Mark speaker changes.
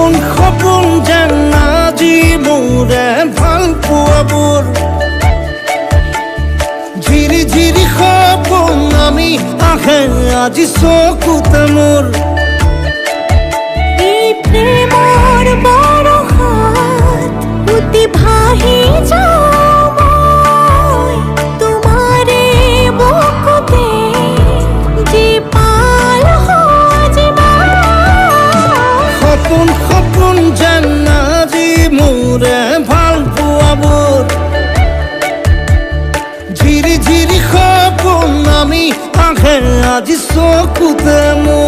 Speaker 1: সপোন সপোন যেন আজি মোৰে ভাল পোৱাবোৰ ঝিৰি ঝিৰি সপোন আমি আহে আজি চকুতে মোৰ
Speaker 2: এই প্ৰেমৰ বৰষাত উটি ভাহি যাওঁ মই তোমাৰে বুকুতে জীপাল সজিবা
Speaker 1: সপোন সপোন যেন আজি মোৰে ভাল পোৱাবোৰ ঝিৰি ঝিৰি সপোন আমি আহে আজি চকুতে মোৰ